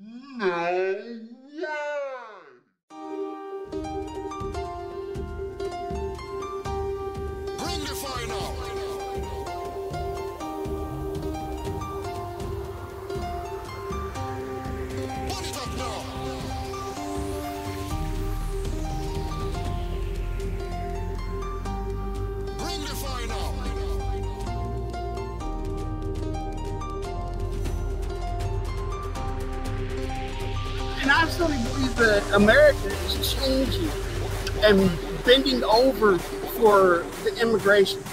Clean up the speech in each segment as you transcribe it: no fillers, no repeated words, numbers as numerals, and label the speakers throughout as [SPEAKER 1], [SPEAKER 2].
[SPEAKER 1] No way!
[SPEAKER 2] Bring the fire now. Put it up now. Bring the fire now.
[SPEAKER 1] And I absolutely believe that America is changing and bending over for the immigration.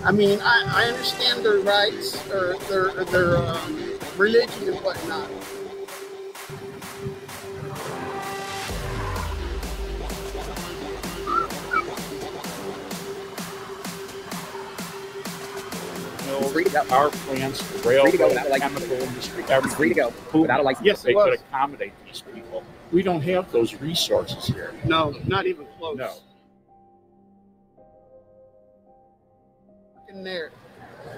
[SPEAKER 1] I mean, I understand their rights or their religion and whatnot.
[SPEAKER 3] Free to go. Power plants, the railroad, the chemical industry, everything.
[SPEAKER 4] Free to go without a license.
[SPEAKER 3] Yes, they could accommodate these people. We don't have those resources here.
[SPEAKER 1] No, not even close.
[SPEAKER 3] No.
[SPEAKER 1] In there.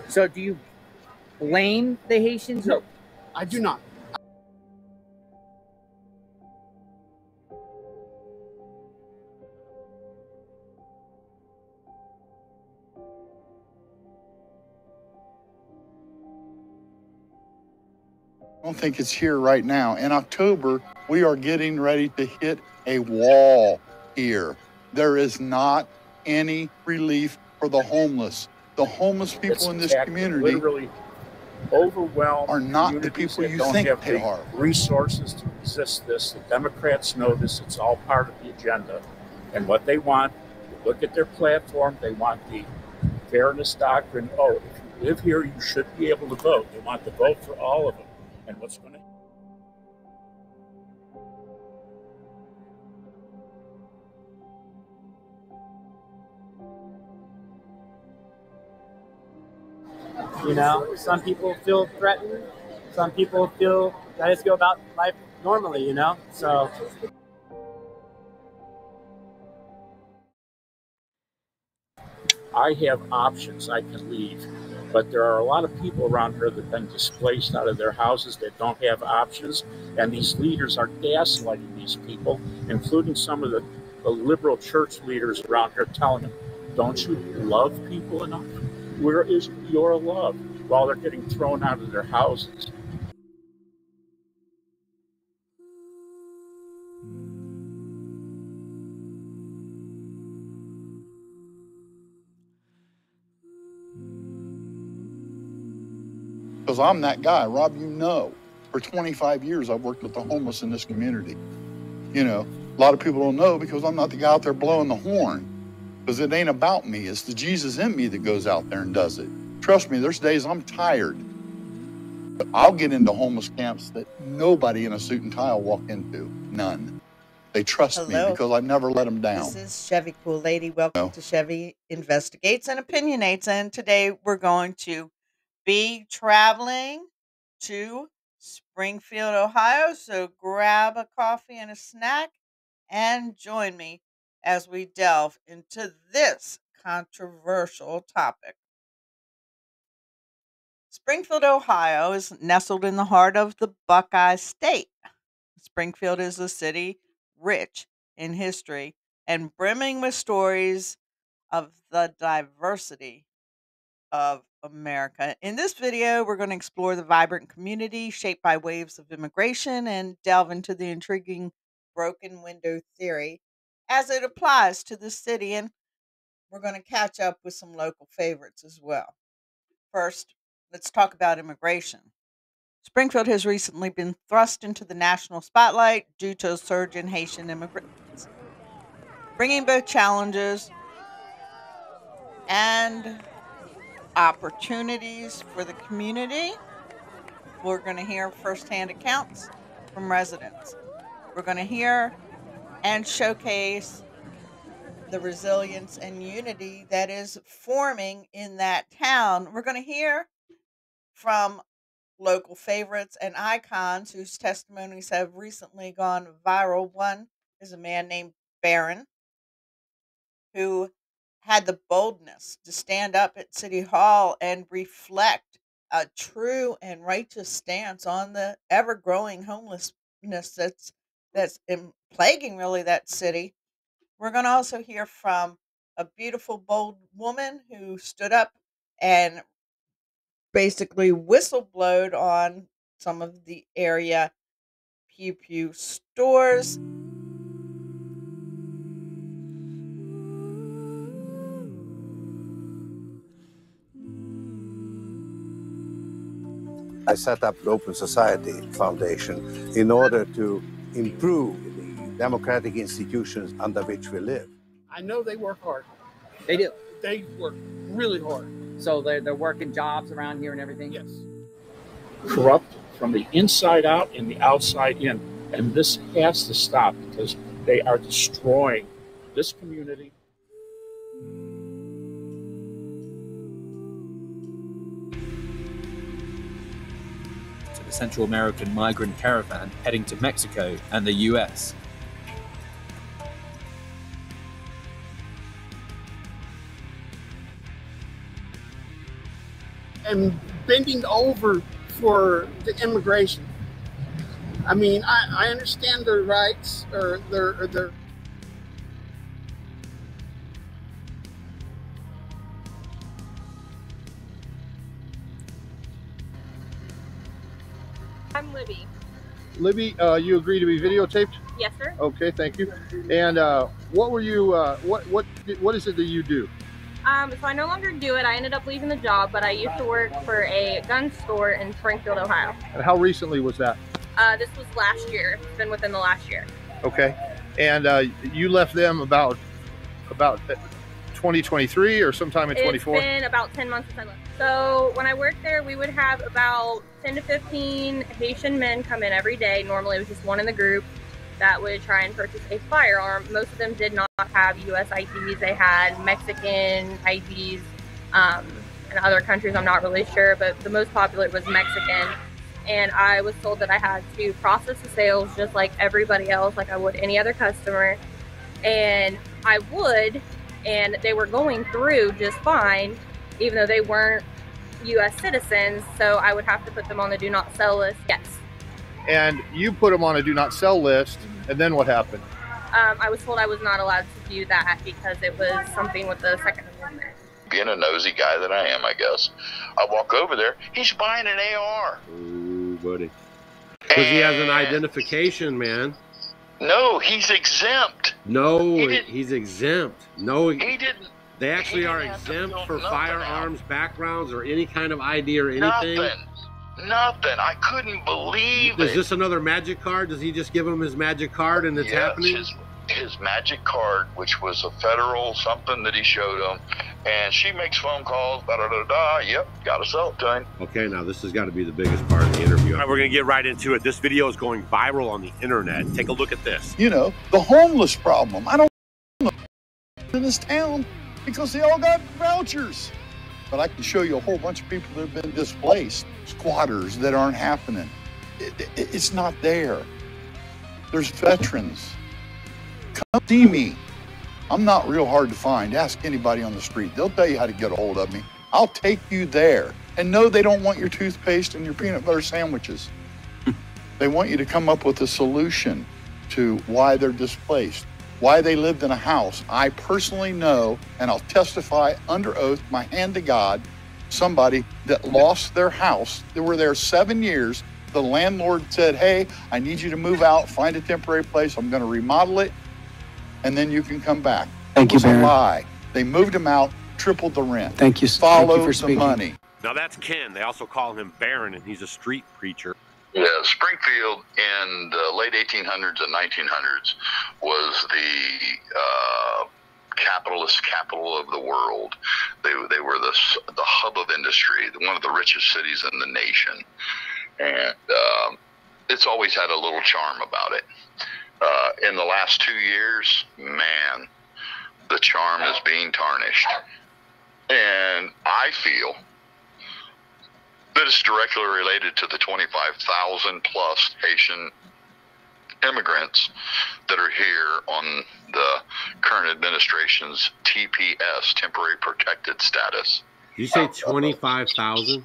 [SPEAKER 4] So do you blame the Haitians?
[SPEAKER 1] No, I do not.
[SPEAKER 5] I don't think it's here right now. In October, we are getting ready to hit a wall here. There is not any relief for the homeless. The homeless people in this community
[SPEAKER 3] literally overwhelmed
[SPEAKER 5] are not the people you think they are.
[SPEAKER 3] Resources to resist this. The Democrats know this. It's all part of the agenda. And what they want, look at their platform, they want the fairness doctrine. Oh, if you live here, you should be able to vote. They want the vote for all of them. And what's going to
[SPEAKER 6] some people feel threatened. Some people feel that just go about life normally, So
[SPEAKER 3] I have options. I can leave. But there are a lot of people around here that have been displaced out of their houses that don't have options. And these leaders are gaslighting these people, including some of the liberal church leaders around here telling them, don't you love people enough? Where is your love? While they're getting thrown out of their houses.
[SPEAKER 5] Because I'm that guy. Rob, for 25 years I've worked with the homeless in this community. A lot of people don't know because I'm not the guy out there blowing the horn. Because it ain't about me. It's the Jesus in me that goes out there and does it. Trust me, there's days I'm tired. But I'll get into homeless camps that nobody in a suit and tie will walk into. None. They trust me because I've never let them down.
[SPEAKER 7] This is Chevy Cool Lady. Welcome to Chevy Investigates and Opinionates. And today we're going to be traveling to Springfield, Ohio. So grab a coffee and a snack and join me as we delve into this controversial topic. Springfield, Ohio is nestled in the heart of the Buckeye State. Springfield is a city rich in history and brimming with stories of the diversity of America. In this video, we're going to explore the vibrant community shaped by waves of immigration and delve into the intriguing broken window theory as it applies to the city. And we're going to catch up with some local favorites as well. First, let's talk about immigration. Springfield has recently been thrust into the national spotlight due to a surge in Haitian immigrants, bringing both challenges and opportunities for the community. We're going to hear firsthand accounts from residents. We're going to hear and showcase the resilience and unity that is forming in that town. We're going to hear from local favorites and icons whose testimonies have recently gone viral. One is a man named Barron, who had the boldness to stand up at City Hall and reflect a true and righteous stance on the ever-growing homelessness that's plaguing really that city. We're going to also hear from a beautiful, bold woman who stood up and basically whistleblowed on some of the area Pew Pew stores.
[SPEAKER 8] I set up the Open Society Foundation in order to improve the democratic institutions under which we live.
[SPEAKER 1] I know they work hard.
[SPEAKER 4] They do.
[SPEAKER 1] They work really hard.
[SPEAKER 4] So they're working jobs around here and everything?
[SPEAKER 1] Yes.
[SPEAKER 3] Corrupt from the inside out and the outside in. And this has to stop because they are destroying this community.
[SPEAKER 9] To the Central American migrant caravan heading to Mexico and the US.
[SPEAKER 1] And bending over for the immigration. I mean, I understand their rights or their
[SPEAKER 10] I'm Libby.
[SPEAKER 11] Libby, you agree to be videotaped?
[SPEAKER 10] Yes, sir.
[SPEAKER 11] Okay, thank you. And what were you? What is it that you do?
[SPEAKER 10] So I no longer do it. I ended up leaving the job, but I used to work for a gun store in Springfield, Ohio.
[SPEAKER 11] And how recently was that?
[SPEAKER 10] This was last year. It's been within the last year.
[SPEAKER 11] Okay. And you left them about 2023 or sometime in 24?
[SPEAKER 10] It's been about 10 months since I left. So when I worked there, we would have about 10 to 15 Haitian men come in every day. Normally it was just one in the group that would try and purchase a firearm. Most of them did not have U.S. IDs. They had Mexican IDs, and other countries I'm not really sure, but the most popular was Mexican. And I was told that I had to process the sales just like everybody else, like I would any other customer. And I would, and they were going through just fine, even though they weren't U.S. citizens, so I would have to put them on the do not sell list. Yes.
[SPEAKER 11] And you put them on a do not sell list, and then what happened?
[SPEAKER 10] I was told I was not allowed to do that because it was something with the Second Amendment.
[SPEAKER 5] Being a nosy guy that I am, I guess, I walk over there. He's buying an AR.
[SPEAKER 12] Ooh, buddy. Because he has an identification, man.
[SPEAKER 5] No, he's exempt.
[SPEAKER 12] No, he's exempt. No,
[SPEAKER 5] he didn't.
[SPEAKER 12] They actually are exempt for firearms backgrounds or any kind of ID or anything.
[SPEAKER 5] Nothing. I couldn't believe it.
[SPEAKER 12] Is this another magic card? Does he just give him his magic card and it's happening?
[SPEAKER 5] His magic card, which was a federal something that he showed him, and she makes phone calls, yep, gotta sell it to him.
[SPEAKER 12] Okay, now this has got to be the biggest part of the interview.
[SPEAKER 13] All right, we're gonna get right into it. This video is going viral on the internet. Take a look at this.
[SPEAKER 5] You know, the homeless problem. I don't know in this town because they all got vouchers. But I can show you a whole bunch of people that have been displaced, squatters that aren't happening. It's not there. There's veterans. Come see me. I'm not real hard to find. Ask anybody on the street. They'll tell you how to get a hold of me. I'll take you there. And no, they don't want your toothpaste and your peanut butter sandwiches. They want you to come up with a solution to why they're displaced, why they lived in a house. I personally know, and I'll testify under oath, my hand to God, somebody that lost their house. They were there 7 years. The landlord said, hey, I need you to move out, find a temporary place. I'm going to remodel it, and then you can come back.
[SPEAKER 14] Thank you, Baron.
[SPEAKER 5] It was a lie. They moved him out, tripled the rent.
[SPEAKER 14] Thank you.
[SPEAKER 5] Follow
[SPEAKER 14] Thank you for
[SPEAKER 5] the
[SPEAKER 14] speaking.
[SPEAKER 5] money.
[SPEAKER 13] Now that's Ken. They also call him Baron, and he's a street preacher.
[SPEAKER 5] Yeah, Springfield in the late 1800s and 1900s was the capitalist capital of the world. They were the hub of industry, one of the richest cities in the nation. And it's always had a little charm about it. In the last 2 years, man, the charm is being tarnished. And I feel that it's directly related to the 25,000 plus Haitian immigrants that are here on the current administration's TPS, temporary protected status.
[SPEAKER 12] Did you say 25,000?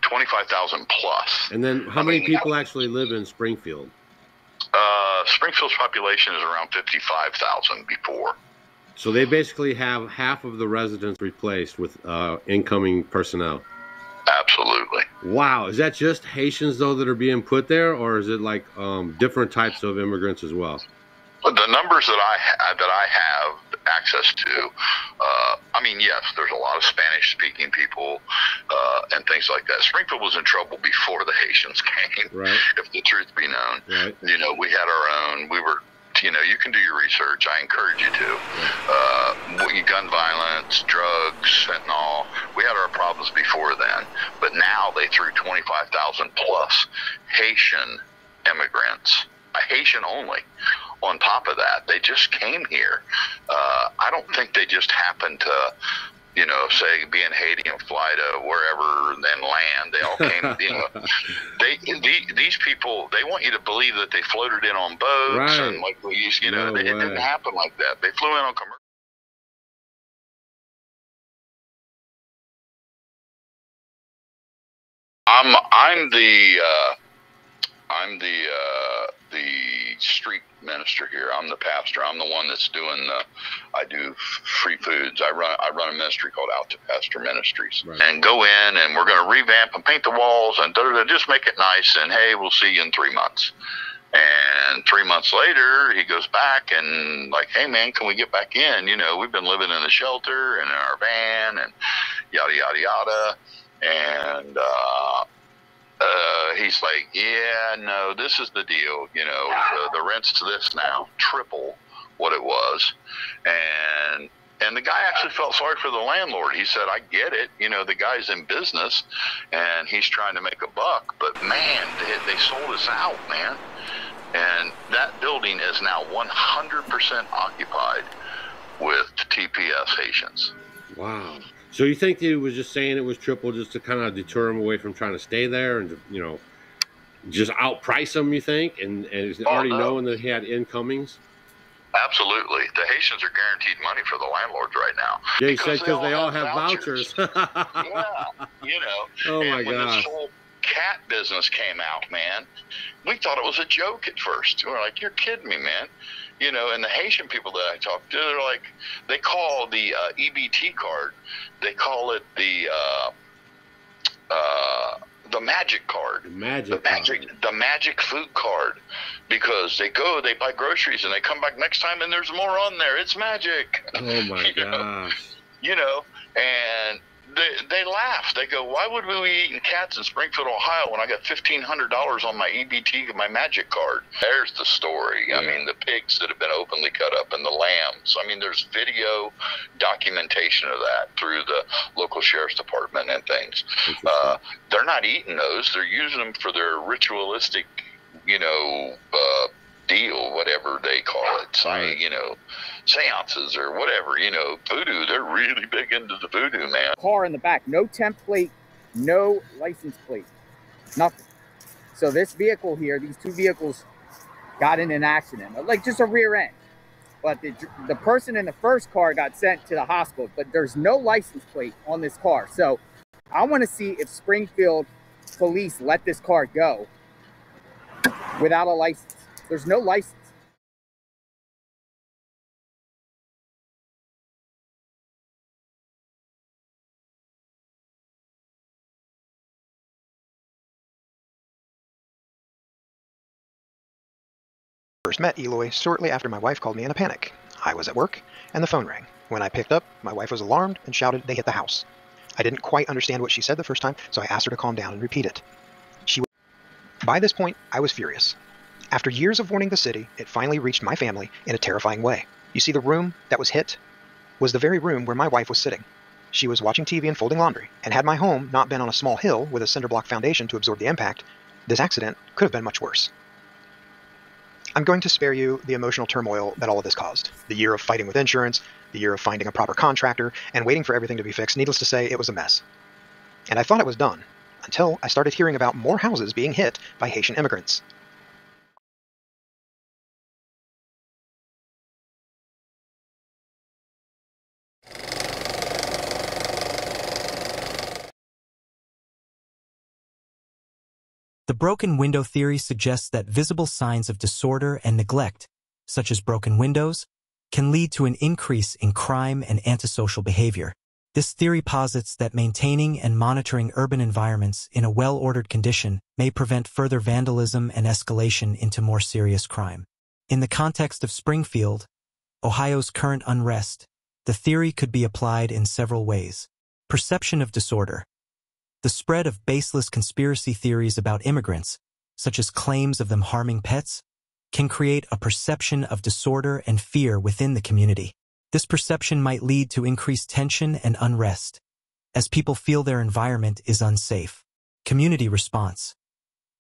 [SPEAKER 14] 25,000 plus.
[SPEAKER 12] And then how many people actually live in Springfield?
[SPEAKER 14] Springfield's population is around 55,000 before.
[SPEAKER 12] So they basically have half of the residents replaced with incoming personnel.
[SPEAKER 14] Absolutely.
[SPEAKER 12] Wow. Is that just Haitians, though, that are being put there, or is it like different types of immigrants as well?
[SPEAKER 14] But the numbers that I have access to, I mean, yes, there's a lot of Spanish-speaking people and things like that. Springfield was in trouble before the Haitians came,
[SPEAKER 12] right,
[SPEAKER 14] if the truth be known.
[SPEAKER 12] Right.
[SPEAKER 14] You know, we had our own. We were, you know, you can do your research. I encourage you to. Gun violence, drugs, fentanyl. We had our problems before then, but now they threw 25,000 plus Haitian immigrants, Haitian only. On top of that, they just came here. I don't think they just happened to, you know, say be in Haiti and fly to wherever and then land. They all came, you know. These people, they want you to believe that they floated in on boats, right, and like we used, you know, it didn't happen like that. They flew in on commercial. I'm the street minister here. I'm the pastor. I'm the one that's doing I do free foods. I run a ministry called Out to Pastor Ministries, right, and go in and we're going to revamp and paint the walls and just make it nice. And hey, we'll see you in 3 months. And 3 months later, he goes back and like, hey man, can we get back in? You know, we've been living in the shelter and in our van and yada yada yada. And he's like, yeah, no, this is the deal. You know, the rent's to this now, triple what it was. And the guy actually felt sorry for the landlord. He said, I get it. You know, the guy's in business and he's trying to make a buck. But man, they sold us out, man. And that building is now 100% occupied with TPS Haitians.
[SPEAKER 12] Wow. So you think he was just saying it was triple just to kind of deter him away from trying to stay there and, you know, just outprice him, you think? And already knowing that he had incomings?
[SPEAKER 14] Absolutely. The Haitians are guaranteed money for the landlords right now.
[SPEAKER 12] Yeah, he said because they all have vouchers.
[SPEAKER 14] Yeah, you know.
[SPEAKER 12] Oh, my
[SPEAKER 14] gosh. When this whole cat business came out, man, we thought it was a joke at first. We were like, you're kidding me, man. You know, and the Haitian people that I talked to, they're like, they call the EBT card, they call it the magic card. The magic food card. Because they buy groceries, and they come back next time, and there's more on there. It's magic.
[SPEAKER 12] Oh, my gosh.
[SPEAKER 14] You know, and they laugh. They go, why would we be eating cats in Springfield, Ohio when I got $1,500 on my EBT, my magic card? There's the story. Yeah. I mean, the pigs that have been openly cut up and the lambs. I mean, there's video documentation of that through the local sheriff's department and things. They're not eating those. They're using them for their ritualistic, you know, deal, whatever they call it. Right. You know, seances or whatever, you know, voodoo. They're really big into the voodoo, man.
[SPEAKER 4] Car in the back, no temp plate, no license plate, nothing. So this vehicle here, these two vehicles got in an accident, like just a rear end. But the person in the first car got sent to the hospital, but there's no license plate on this car. So I want to see if Springfield police let this car go without a license. There's no license.
[SPEAKER 15] First met Eloy shortly after my wife called me in a panic. I was at work, and the phone rang. When I picked up, my wife was alarmed and shouted they hit the house. I didn't quite understand what she said the first time, so I asked her to calm down and repeat it. By this point, I was furious. After years of warning the city, it finally reached my family in a terrifying way. You see, the room that was hit was the very room where my wife was sitting. She was watching TV and folding laundry, and had my home not been on a small hill with a cinder block foundation to absorb the impact, this accident could have been much worse. I'm going to spare you the emotional turmoil that all of this caused. The year of fighting with insurance, the year of finding a proper contractor, and waiting for everything to be fixed. Needless to say, it was a mess. And I thought it was done, until I started hearing about more houses being hit by Haitian immigrants.
[SPEAKER 16] The broken window theory suggests that visible signs of disorder and neglect, such as broken windows, can lead to an increase in crime and antisocial behavior. This theory posits that maintaining and monitoring urban environments in a well-ordered condition may prevent further vandalism and escalation into more serious crime. In the context of Springfield, Ohio's current unrest, the theory could be applied in several ways. Perception of disorder. The spread of baseless conspiracy theories about immigrants, such as claims of them harming pets, can create a perception of disorder and fear within the community. This perception might lead to increased tension and unrest, as people feel their environment is unsafe. Community response.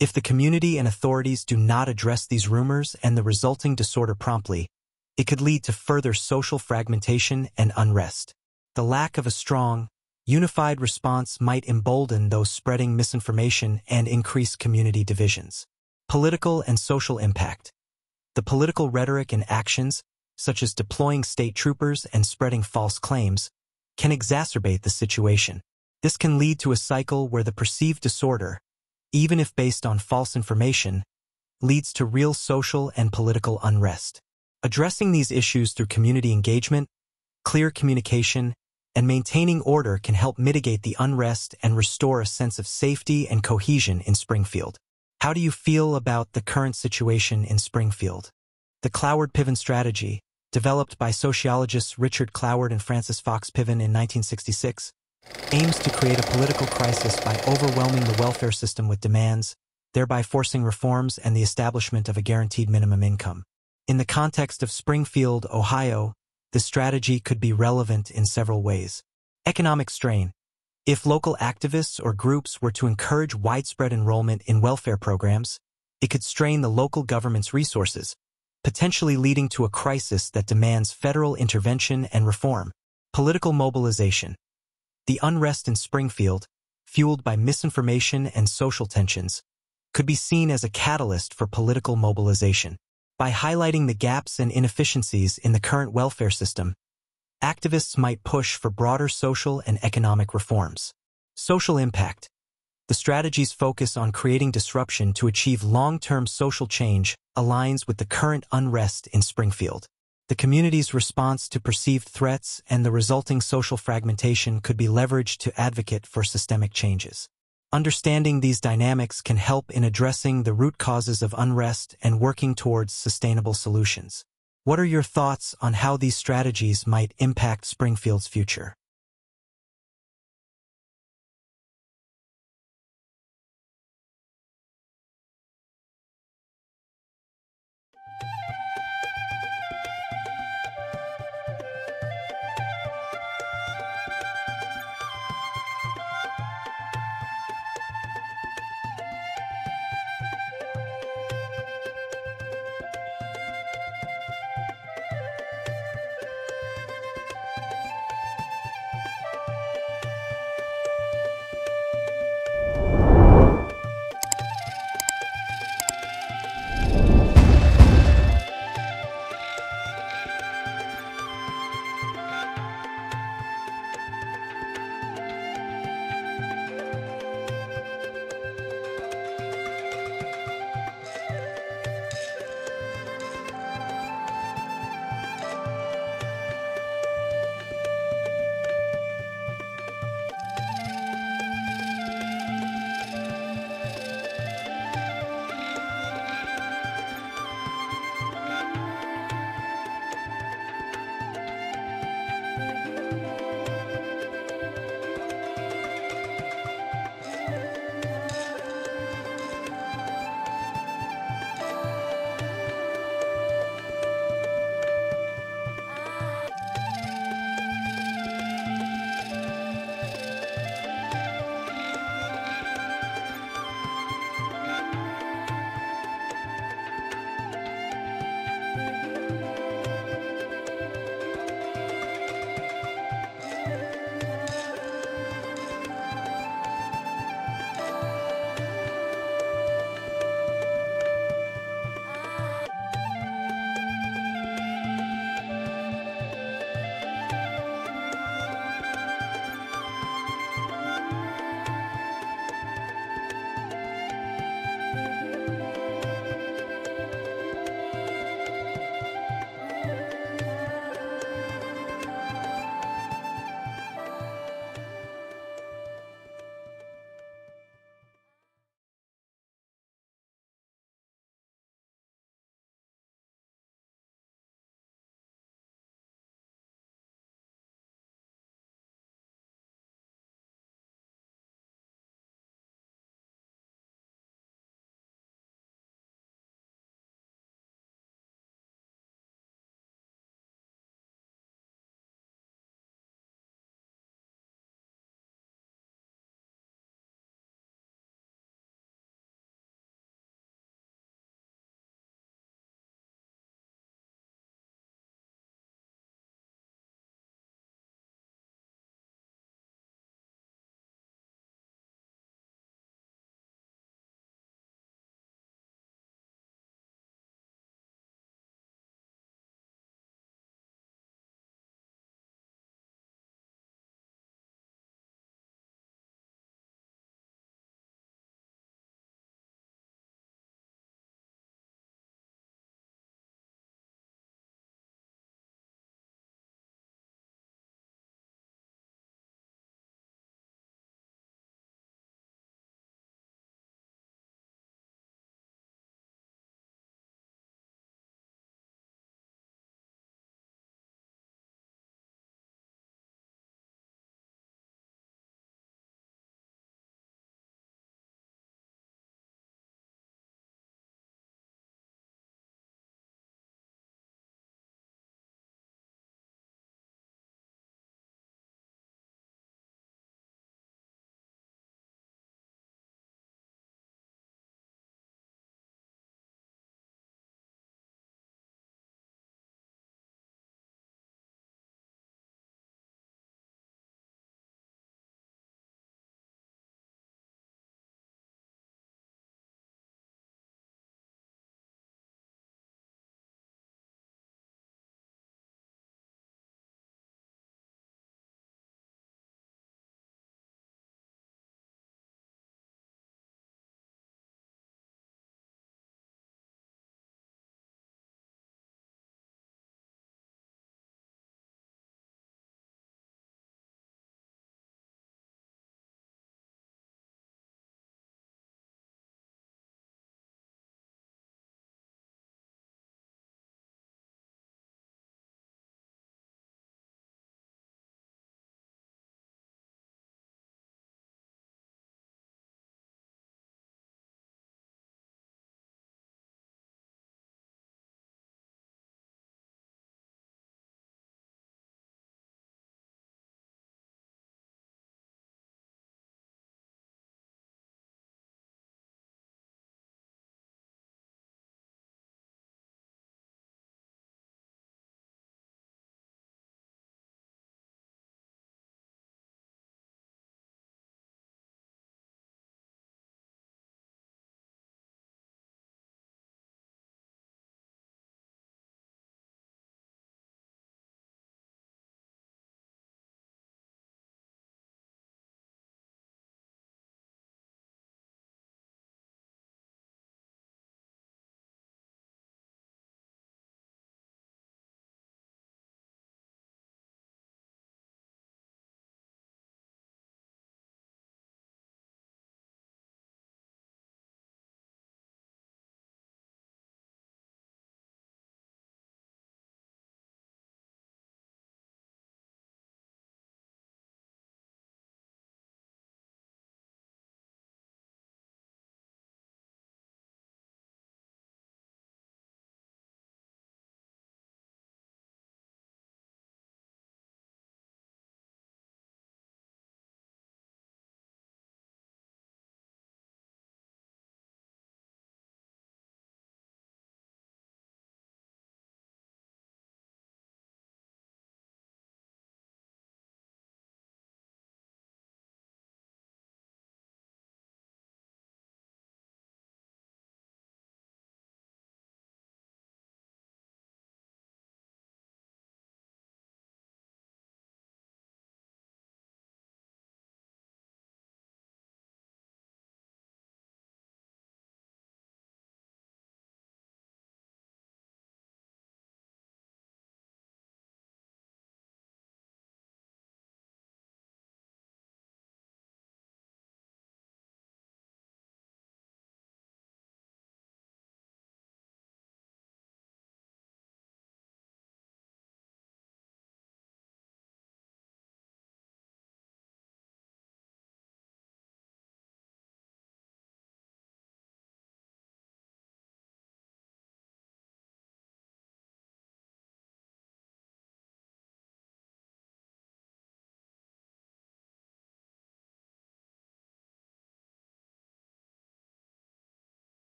[SPEAKER 16] If the community and authorities do not address these rumors and the resulting disorder promptly, it could lead to further social fragmentation and unrest. The lack of a strong, unified response might embolden those spreading misinformation and increase community divisions. Political and social impact. The political rhetoric and actions, such as deploying state troopers and spreading false claims, can exacerbate the situation. This can lead to a cycle where the perceived disorder, even if based on false information, leads to real social and political unrest. Addressing these issues through community engagement, clear communication, and maintaining order can help mitigate the unrest and restore a sense of safety and cohesion in Springfield. How do you feel about the current situation in Springfield? The Cloward-Piven strategy, developed by sociologists Richard Cloward and Francis Fox Piven in 1966, aims to create a political crisis by overwhelming the welfare system with demands, thereby forcing reforms and the establishment of a guaranteed minimum income. In the context of Springfield, Ohio, this strategy could be relevant in several ways. Economic strain. If local activists or groups were to encourage widespread enrollment in welfare programs, it could strain the local government's resources, potentially leading to a crisis that demands federal intervention and reform. Political mobilization. The unrest in Springfield, fueled by misinformation and social tensions, could be seen as a catalyst for political mobilization. By highlighting the gaps and inefficiencies in the current welfare system, activists might push for broader social and economic reforms. Social impact. The strategy's focus on creating disruption to achieve long-term social change aligns with the current unrest in Springfield. The community's response to perceived threats and the resulting social fragmentation could be leveraged to advocate for systemic changes. Understanding these dynamics can help in addressing the root causes of unrest and working towards sustainable solutions. What are your thoughts on how these strategies might impact Springfield's future?